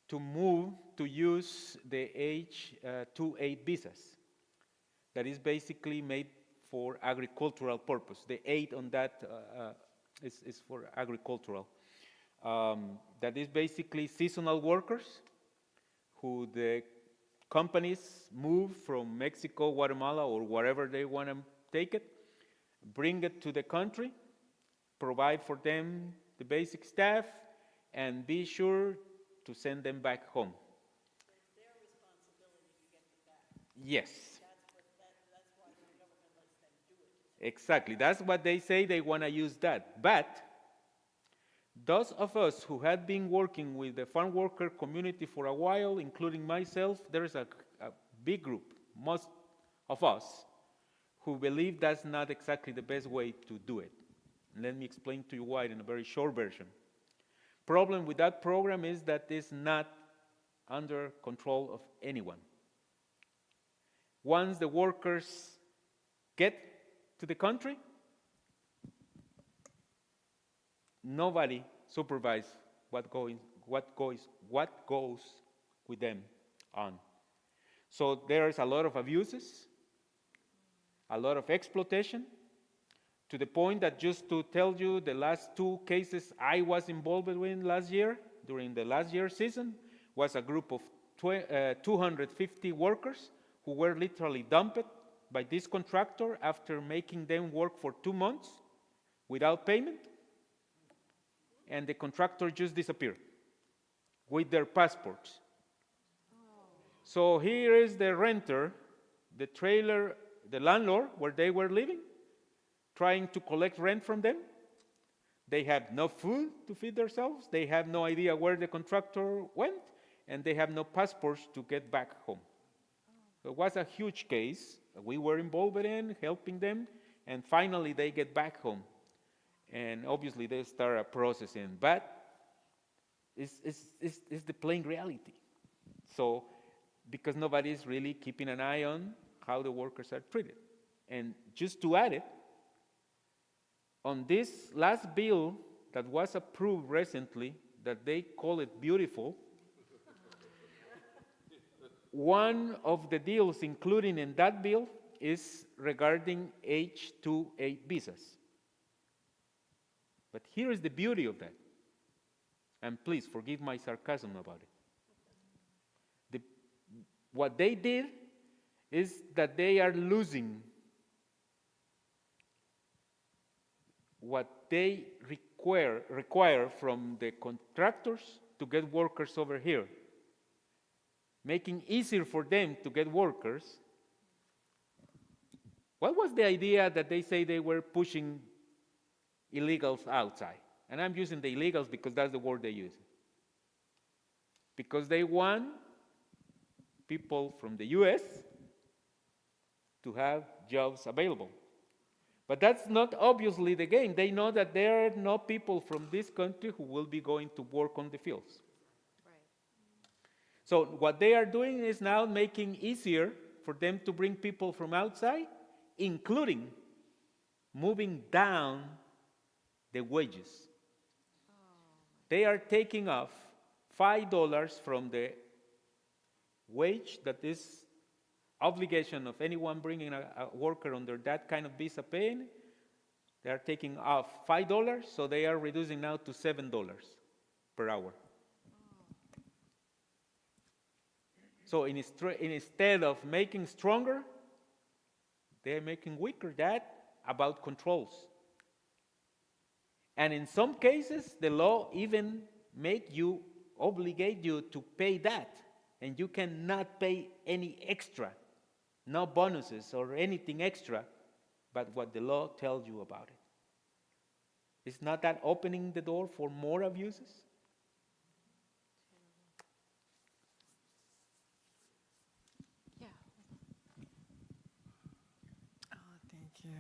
to move to use the H-2A visas. That is basically made for agricultural purpose. The 8 on that is for agricultural. That is basically seasonal workers who the companies move from Mexico, Guatemala, or wherever they want to take it, bring it to the country, provide for them the basic staff, and be sure to send them back home. So it's their responsibility to get them back. Yes, That's why the government lets them do it. exactly. That's what they say. They want to use that. But those of us who had been working with the farm worker community for a while, including myself, there is a big group, most of us, who believe that's not exactly the best way to do it. And let me explain to you why in a very short version. Problem with that program is that it's not under control of anyone. Once the workers get to the country, nobody supervises what goes with them on. So there's a lot of abuses, a lot of exploitation, to the point that, just to tell you, the last 2 cases I was involved in last year, during the last year season, was a group of 250 workers who were literally dumped by this contractor after making them work for 2 months without payment, and the contractor just disappeared with their passports. So here is the renter, the trailer, the landlord where they were living, trying to collect rent from them. They have no food to feed themselves. They have no idea where the contractor went, and they have no passports to get back home. So it was a huge case that we were involved in, helping them, and finally they get back home. And obviously they start a processing, but it's the plain reality. So, because nobody is really keeping an eye on how the workers are treated. And just to add it, on this last bill that was approved recently, that they call it beautiful, one of the deals included in that bill is regarding H-2A visas. But here is the beauty of that. And please forgive my sarcasm about it. What they did is that they are losing what they require from the contractors to get workers over here, making easier for them to get workers. What was the idea that they say they were pushing illegals outside? And I'm using the illegals because that's the word they use. Because they want people from the US to have jobs available. But that's not obviously the game. They know that there are no people from this country who will be going to work on the fields. Right. So what they are doing is now making easier for them to bring people from outside, including moving down the wages. They are taking off $5 from the wage that is obligation of anyone bringing a worker under that kind of visa paying. They are taking off $5, so they are reducing now to $7 per hour. So instead of making stronger, they're making weaker. That about controls. And in some cases, the law even obligate you to pay that. And you cannot pay any extra, no bonuses or anything extra, but what the law tells you about it. Is not that opening the door for more abuses? Yeah. Thank you.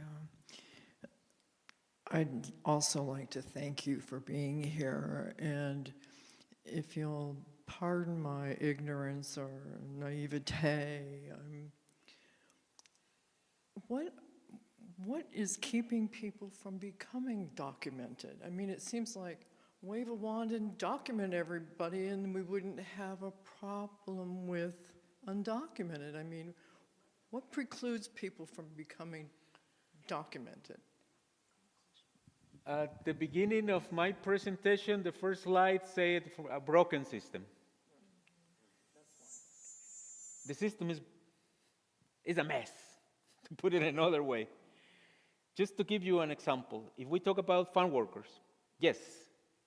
I'd also like to thank you for being here, and if you'll pardon my ignorance or naivete, what is keeping people from becoming documented? I mean, it seems like wave a wand and document everybody and we wouldn't have a problem with undocumented. I mean, what precludes people from becoming documented? At the beginning of my presentation, the first slide said a broken system. The system is a mess, to put it another way. Just to give you an example, if we talk about farm workers, yes,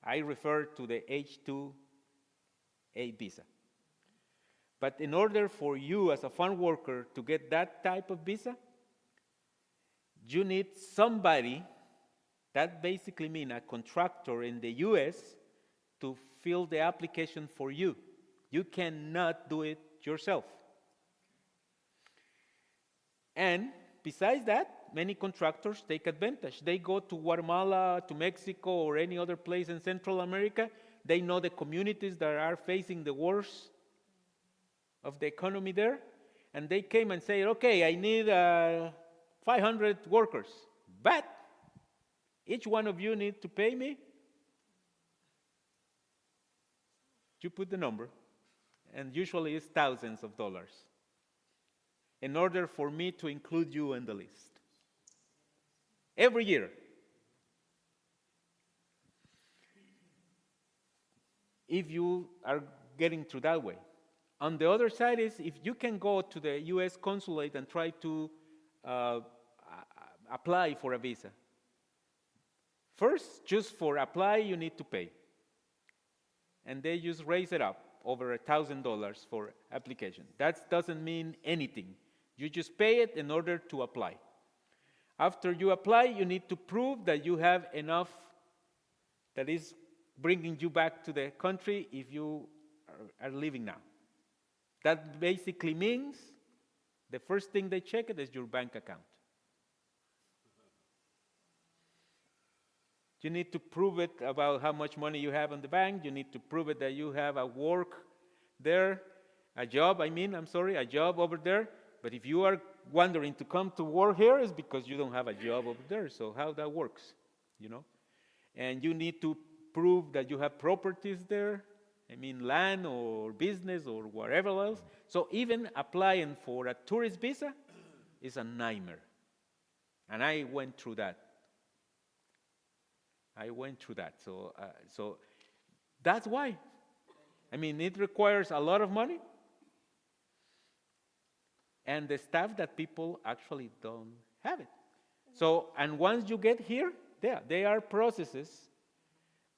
I refer to the H-2A visa. But in order for you as a farm worker to get that type of visa, you need somebody, that basically means a contractor in the U.S., to fill the application for you. You cannot do it yourself. And besides that, many contractors take advantage. They go to Guatemala, to Mexico, or any other place in Central America. They know the communities that are facing the worst of the economy there. And they came and say, okay, I need 500 workers. But each one of you need to pay me. You put the number. And usually it's thousands of dollars in order for me to include you in the list. Every year. If you are getting through that way. On the other side is if you can go to the U.S. consulate and try to apply for a visa. First, just for apply, you need to pay. And they just raise it up over $1,000 for application. That doesn't mean anything. You just pay it in order to apply. After you apply, you need to prove that you have enough that is bringing you back to the country if you are living now. That basically means the first thing they check is your bank account. You need to prove it about how much money you have in the bank. You need to prove it that you have a work there, a job over there. But if you are wondering to come to work here, it's because you don't have a job over there. So how that works, And you need to prove that you have properties there. Land or business or whatever else. So even applying for a tourist visa is a nightmare. And I went through that. So that's why. It requires a lot of money. And the staff that people actually don't have it. So, and once you get here, there are processes,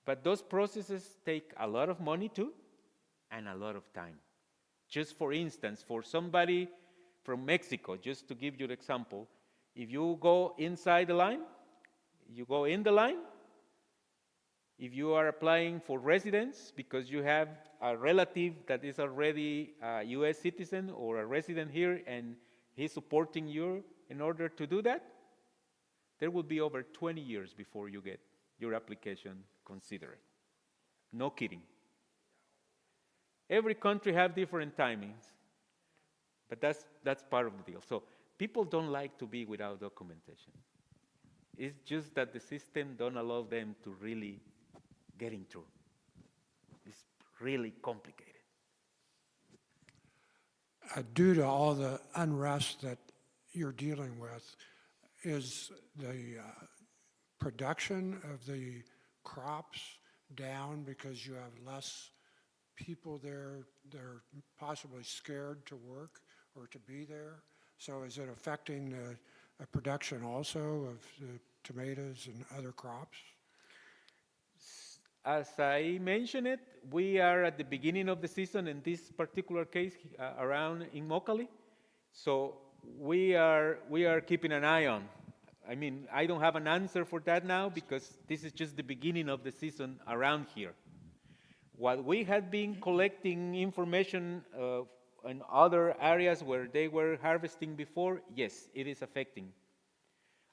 but those processes take a lot of money too, and a lot of time. Just for instance, for somebody from Mexico, just to give you an example, if you go inside the line, you go in the line, if you are applying for residence because you have a relative that is already a U.S. citizen or a resident here and he's supporting you in order to do that, there will be over 20 years before you get your application considered. No kidding. Every country has different timings, but that's part of the deal. So people don't like to be without documentation. It's just that the system don't allow them to really getting through. It's really complicated. Due to all the unrest that you're dealing with, is the production of the crops down because you have less people there? They're possibly scared to work or to be there. So is it affecting the production also of the tomatoes and other crops? As I mentioned it, we are at the beginning of the season in this particular case around in Mocali. So we are keeping an eye on. I don't have an answer for that now because this is just the beginning of the season around here. What we had been collecting information in other areas where they were harvesting before, yes, it is affecting.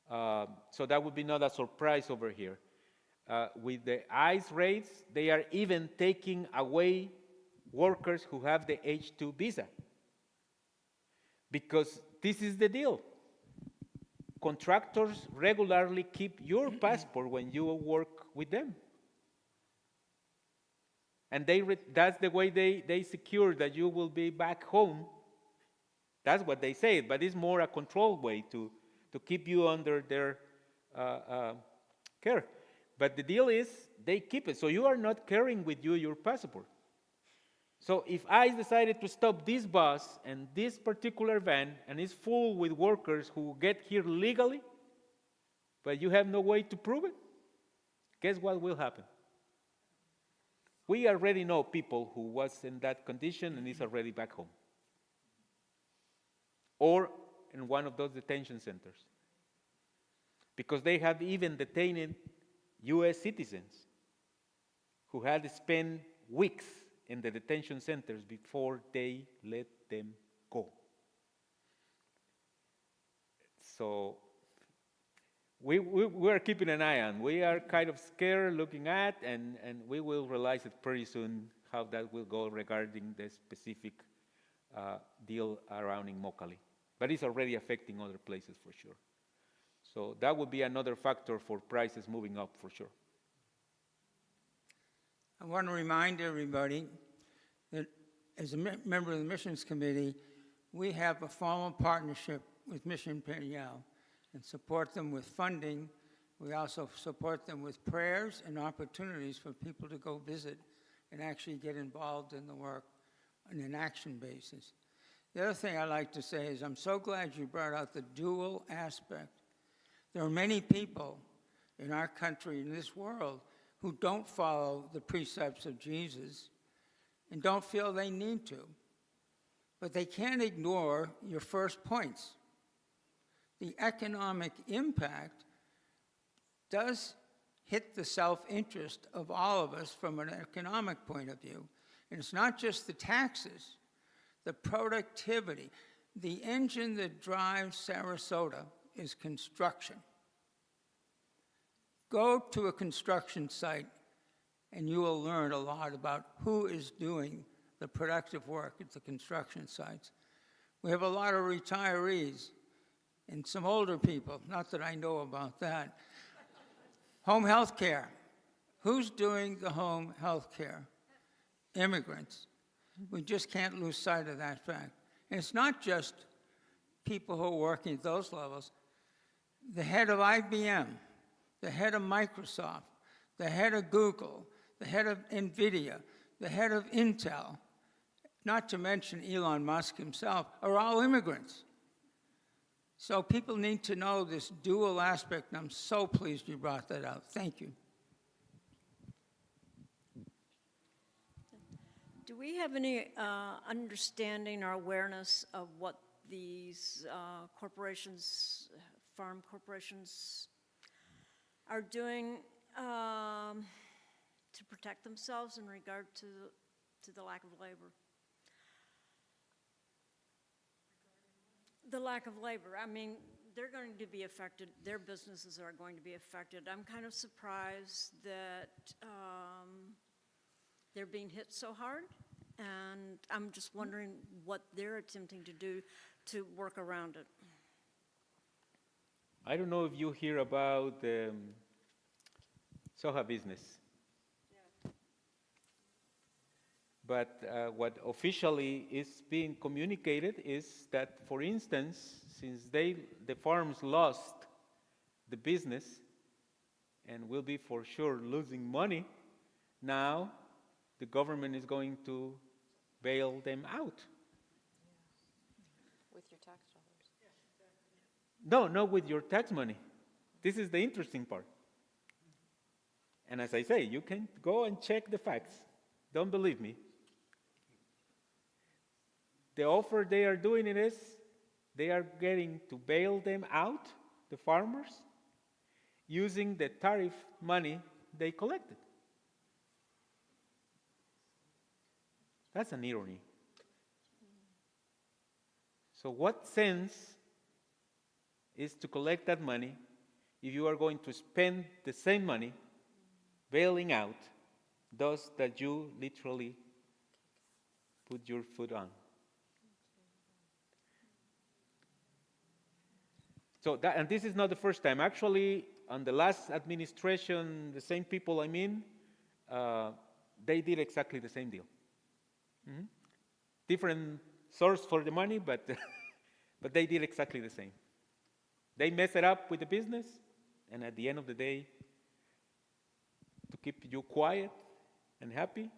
So that would be not a surprise over here. With the ICE raids, they are even taking away workers who have the H-2 visa. Because this is the deal. Contractors regularly keep your passport when you work with them. And that's the way they secure that you will be back home. That's what they say, but it's more a controlled way to keep you under their care. But the deal is, they keep it. So you are not carrying with you your passport. So if I decided to stop this bus and this particular van, and it's full with workers who get here legally, but you have no way to prove it, guess what will happen? We already know people who was in that condition and is already back home, or in one of those detention centers, because they have even detained U.S. citizens who had spent weeks in the detention centers before they let them go. So we are keeping an eye on. We are kind of scared looking at, and we will realize it pretty soon how that will go regarding the specific deal around in Mocali. But it's already affecting other places for sure. So that would be another factor for prices moving up for sure. I want to remind everybody that as a member of the Missions Committee, we have a formal partnership with Mision Peniel and support them with funding. We also support them with prayers and opportunities for people to go visit and actually get involved in the work on an action basis. The other thing I'd like to say is I'm so glad you brought out the dual aspect. There are many people in our country, in this world, who don't follow the precepts of Jesus and don't feel they need to. But they can't ignore your first points. The economic impact does hit the self-interest of all of us from an economic point of view. And it's not just the taxes, the productivity. The engine that drives Sarasota is construction. Go to a construction site and you will learn a lot about who is doing the productive work at the construction sites. We have a lot of retirees and some older people, not that I know about that. Home health care. Who's doing the home health care? Immigrants. We just can't lose sight of that fact. And it's not just people who are working at those levels. The head of IBM, the head of Microsoft, the head of Google, the head of NVIDIA, the head of Intel, not to mention Elon Musk himself, are all immigrants. So people need to know this dual aspect, and I'm so pleased you brought that out. Thank you. Do we have any understanding or awareness of what these corporations, farm corporations, are doing to protect themselves in regard to the lack of labor? The lack of labor. I mean, they're going to be affected. Their businesses are going to be affected. I'm kind of surprised that they're being hit so hard, and I'm just wondering what they're attempting to do to work around it. I don't know if you hear about Soha business. But what officially is being communicated is that, for instance, since the farms lost the business and will be for sure losing money, now the government is going to bail them out. With your tax dollars. No, not with your tax money. This is the interesting part. And as I say, you can go and check the facts. Don't believe me. The offer they are doing it is they are getting to bail them out, the farmers, using the tariff money they collected. That's an irony. So what sense is to collect that money if you are going to spend the same money bailing out those that you literally put your foot on? So that, and this is not the first time. Actually, on the last administration, the same people they did exactly the same deal. Mm-hmm. Different source for the money, but but they did exactly the same. They mess it up with the business, and at the end of the day, to keep you quiet and happy,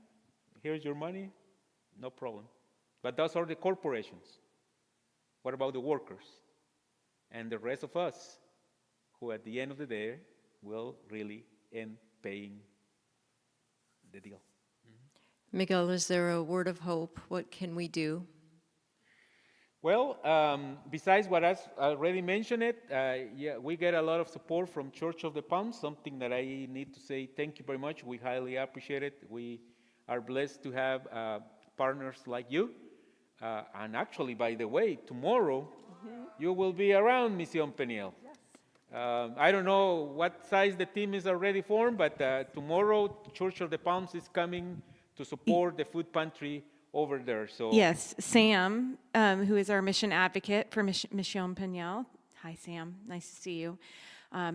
here's your money, no problem. But those are the corporations. What about the workers? And the rest of us who at the end of the day will really end paying the deal. Miguel, is there a word of hope? What can we do? Well, besides what I already mentioned yeah, we get a lot of support from Church of the Palms, something that I need to say thank you very much. We highly appreciate it. We are blessed to have partners like you. And actually, by the way, tomorrow you will be around Mision Peniel. I don't know what size the team is already formed, but tomorrow Church of the Palms is coming to support the food pantry over there. So Yes, Sam, who is our mission advocate for Mision Peniel. Hi, Sam. Nice to see you.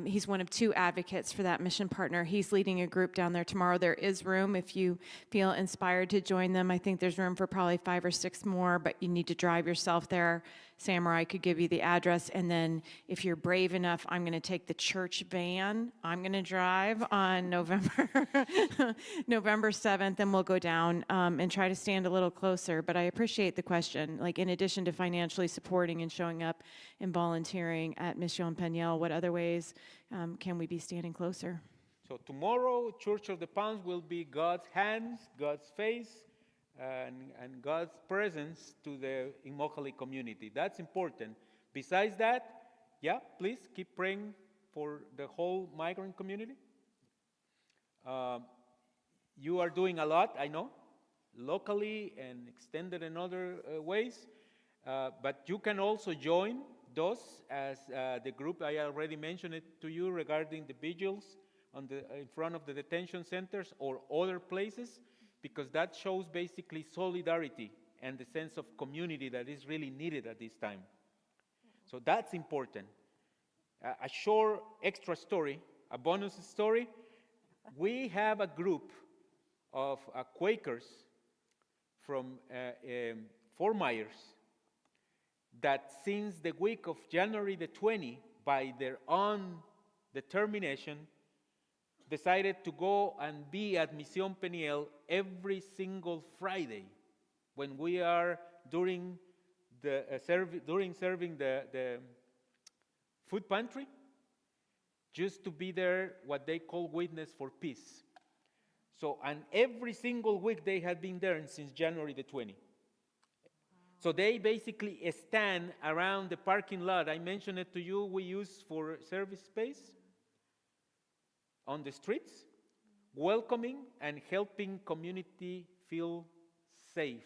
He's one of 2 advocates for that mission partner. He's leading a group down there tomorrow. There is room if you feel inspired to join them. I think there's room for probably 5 or 6 more, but you need to drive yourself there. Sam or I could give you the address, and then if you're brave enough, I'm going to take the church van. I'm going to drive on November 7th, and we'll go down and try to stand a little closer. But I appreciate the question. Like, in addition to financially supporting and showing up and volunteering at Mision Peniel, what other ways can we be standing closer? So tomorrow, Church of the Palms will be God's hands, God's face, and God's presence to the Immokalee community. That's important. Besides that, yeah, please keep praying for the whole migrant community. You are doing a lot, I know, locally and extended in other ways, but you can also join those as the group I already mentioned it to you regarding the vigils in front of the detention centers or other places, because that shows basically solidarity and the sense of community that is really needed at this time. So that's important. A short extra story, a bonus story. We have a group of Quakers from Fort Myers that since the week of January the 20th, by their own determination, decided to go and be at Mision Peniel every single Friday when we are during serving the food pantry, just to be there, what they call witness for peace. So, and every single week they had been there since January the 20th. So they basically stand around the parking lot. I mentioned it to you, we use for service space on the streets, welcoming and helping community feel safe,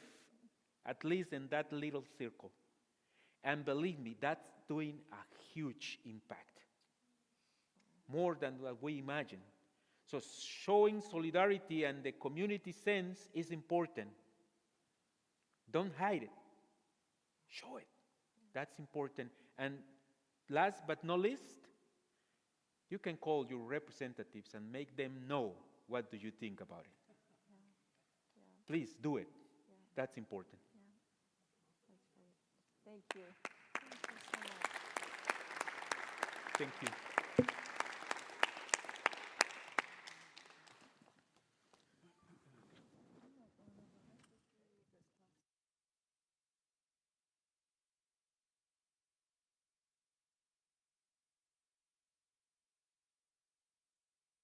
at least in that little circle. And believe me, that's doing a huge impact, more than what we imagine. So showing solidarity and the community sense is important. Don't hide it. Show it. That's important. And last but not least, you can call your representatives and make them know what do you think about it. Please do it. That's important. Thank you. Thank you.